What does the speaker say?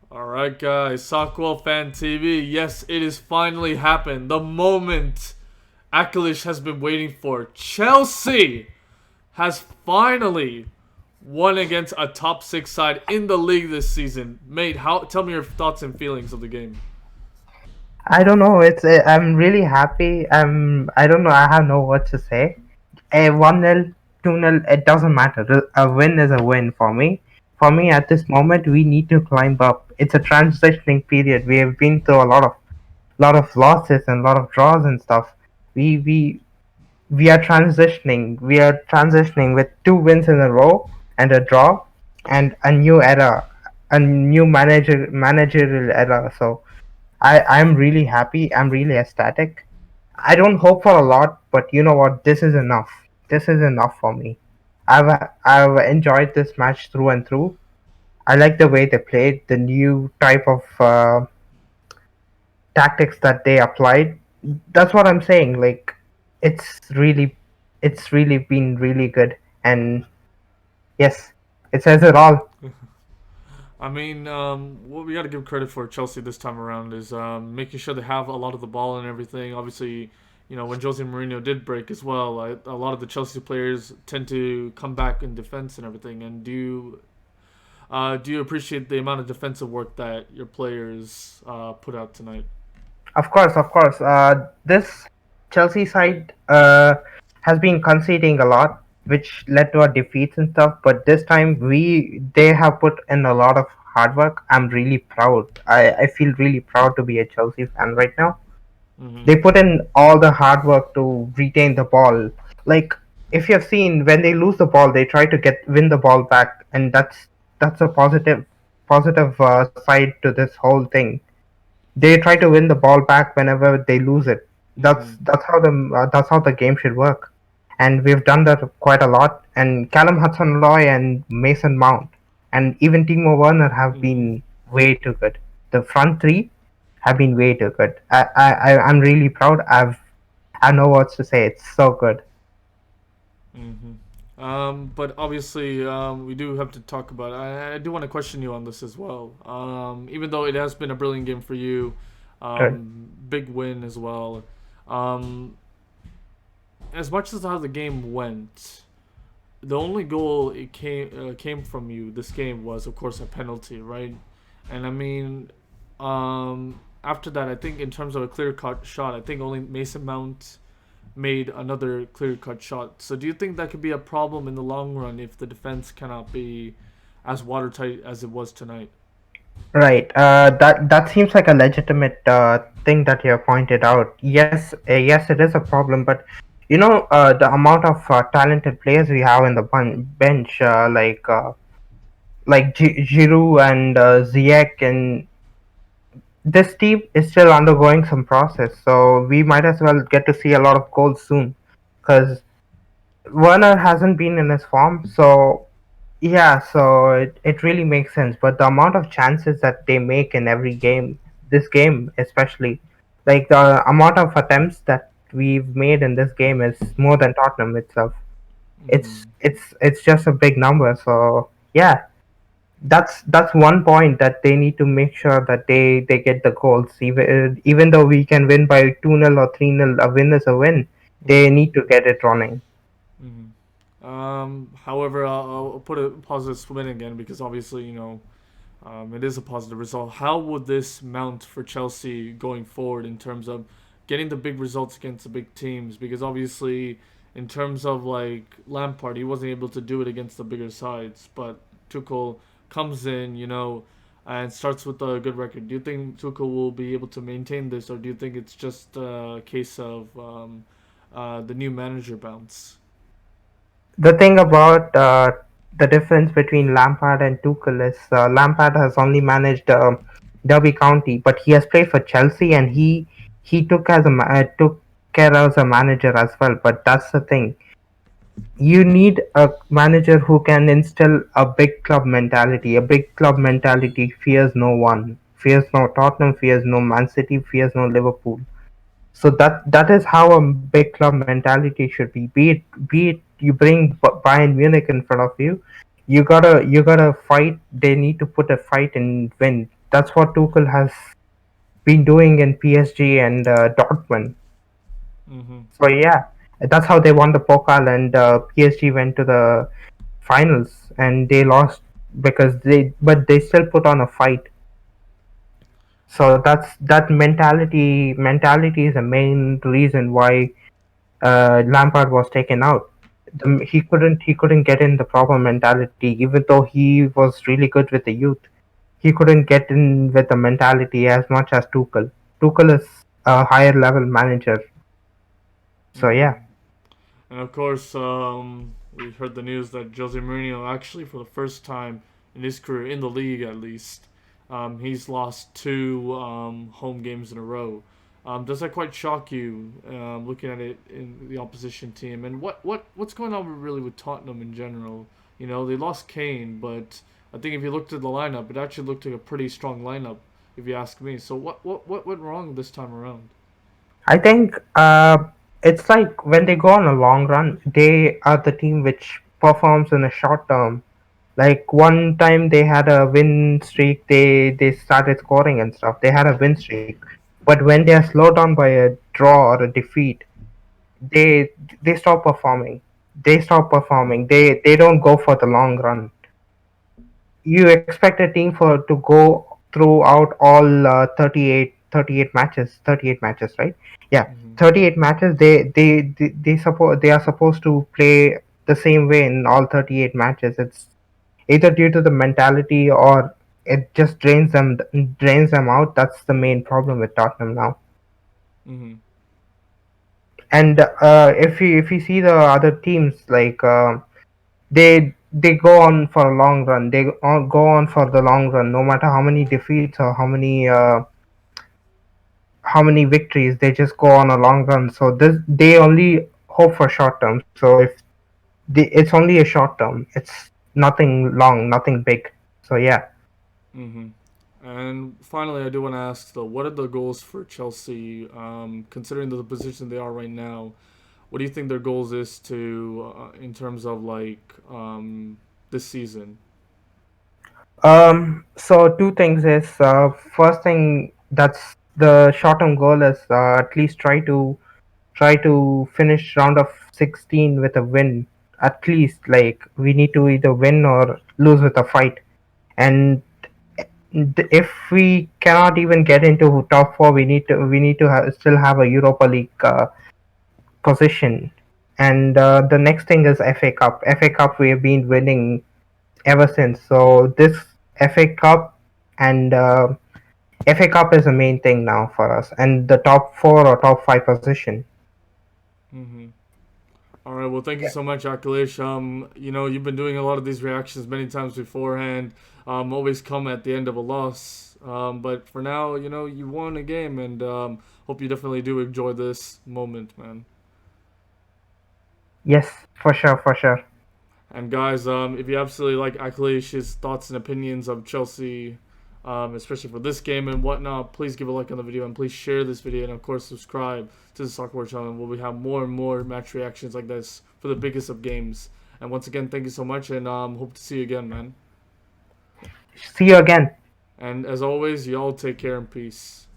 Alright, guys, Soccerworld Fan TV. Yes, it has finally happened. The moment Akilesh has been waiting for. Chelsea has finally won against a top six side in the league this season. Mate, tell me your thoughts and feelings of the game. I don't know. I'm really happy. I don't know. I have no words to say. A 1-0, 2-0, it doesn't matter. A win is a win for me. For me, at this moment, we need to climb up. It's a transitioning period. We have been through a lot of losses and a lot of draws and stuff. We we we are transitioning. We are transitioning with 2 wins in a row and a draw, and a new era, a new managerial era. So I'm really happy. I'm really ecstatic. I don't hope for a lot, but you know what? This is enough. This is enough for me. I've enjoyed this match through and through. I like the way they played, the new type of tactics that they applied. That's what I'm saying. Like, it's really, it's really been really good. And yes, it says it all. I mean, what we got to give credit for Chelsea this time around is making sure they have a lot of the ball and everything. Obviously, when Jose Mourinho did break as well, a lot of the Chelsea players tend to come back in defense and everything. And do you appreciate the amount of defensive work that your players put out tonight? Of course, of course. This Chelsea side has been conceding a lot, which led to our defeats and stuff. But this time, they have put in a lot of hard work. I'm really proud. I feel really proud to be a Chelsea fan right now. Mm-hmm. They put in all the hard work to retain the ball. Like, if you've seen, when they lose the ball, they try to get win the ball back, and that's a positive side to this whole thing. They try to win the ball back whenever they lose it. Mm-hmm. That's how the game should work, and we've done that quite a lot. And Callum Hudson-Odoi and Mason Mount, and even Timo Werner have Mm-hmm. been way too good. The front three have been way too good. I'm really proud. I have no words to say. It's so good. Mm-hmm. But obviously, we do have to talk about. I do want to question you on this as well. Even though it has been a brilliant game for you, Good. big win as well. Um, as much as how the game went, the only goal it came from you this game was, of course, a penalty, right? And I mean, after that, I think in terms of a clear cut shot, I think only Mason Mount made another clear cut shot. So do you think that could be a problem in the long run if the defense cannot be as watertight as it was tonight? Right. That seems like a legitimate thing that you have pointed out. Yes, yes, it is a problem, but the amount of talented players we have in the bench, like Giroud and Ziyech, and this team is still undergoing some process. So we might as well get to see a lot of goals soon, because Werner hasn't been in his form. So yeah, so it really makes sense. But the amount of chances that they make in every game, this game especially, like the amount of attempts that we've made in this game is more than Tottenham itself. It's Mm-hmm. it's it's just a big number. So yeah, that's one point that they need to make sure that they get the goals. Even though we can win by 2-0 or 3-0, a win is a win. They Mm-hmm. need to get it running. However, I'll put a positive spin again because obviously, it is a positive result. How would this mount for Chelsea going forward in terms of getting the big results against the big teams? Because obviously, in terms of like Lampard, he wasn't able to do it against the bigger sides. But Tuchel comes in, and starts with a good record. Do you think Tuchel will be able to maintain this, or do you think it's just a case of the new manager bounce? The thing about the difference between Lampard and Tuchel is Lampard has only managed Derby County, but he has played for Chelsea, and he took care as a manager as well. But that's the thing. You need a manager who can instill a big club mentality. A big club mentality fears no one, fears no Tottenham, fears no Man City, fears no Liverpool. So that is how a big club mentality should be. Be it you bring Bayern Munich in front of you, you gotta fight. They need to put a fight and win. That's what Tuchel has been doing in PSG and Dortmund. Mm-hmm. So yeah, that's how they won the Pokal, and PSG went to the finals and they lost because they still put on a fight. So that mentality is the main reason why Lampard was taken out. He couldn't get in the proper mentality, even though he was really good with the youth. He couldn't get in with the mentality as much as Tuchel. Tuchel is a higher level manager. So Mm-hmm. yeah, And of course, we heard the news that Jose Mourinho actually, for the first time in his career in the league, at least, he's lost two home games in a row. Does that quite shock you, looking at it in the opposition team? And what's going on really with Tottenham in general? You know, they lost Kane, but I think if you looked at the lineup, it actually looked like a pretty strong lineup, if you ask me. So what went wrong this time around? I think it's like when they go on a long run, they are the team which performs in a short term. Like one time they had a win streak, they started scoring and stuff. They had a win streak, but when they are slowed down by a draw or a defeat, they they stop performing. They stop performing. They don't go for the long run. You expect a team for to go throughout all 38 matches, right? Yeah, Mm-hmm. 38 matches. They are supposed to play the same way in all 38 matches. It's either due to the mentality or it just drains them out. That's the main problem with Tottenham now. Mm-hmm. And if you see the other teams, like they go on for a long run. Go on for the long run, no matter how many defeats or how many victories. They just go on a long run. So this they only hope for short term. So if it's only a short term, it's nothing long, nothing big. So yeah. Mm-hmm. And finally, I do want to ask though, what are the goals for Chelsea? Considering the position they are right now, what do you think their goals is to, in terms of like this season? So two things is first thing, that's the short term goal is at least try to finish round of 16 with a win. At least, like, we need to either win or lose with a fight. And if we cannot even get into top four, we need to still have a Europa League position. And the next thing is FA Cup. FA Cup we have been winning ever since. So this FA Cup and FA Cup is the main thing now for us, and the top four or top five position. Mm-hmm. All right. Well, thank you so much, Akilesh. You've been doing a lot of these reactions many times beforehand. Always come at the end of a loss. But for now, you won a game, and hope you definitely do enjoy this moment, man. Yes, for sure, for sure. And guys, if you absolutely like Aklesh's thoughts and opinions of Chelsea, especially for this game and whatnot, please give a like on the video and please share this video and of course subscribe to the Soccerworld channel where we have more and more match reactions like this for the biggest of games. And once again, thank you so much and hope to see you again, man. See you again. And as always, y'all take care and peace.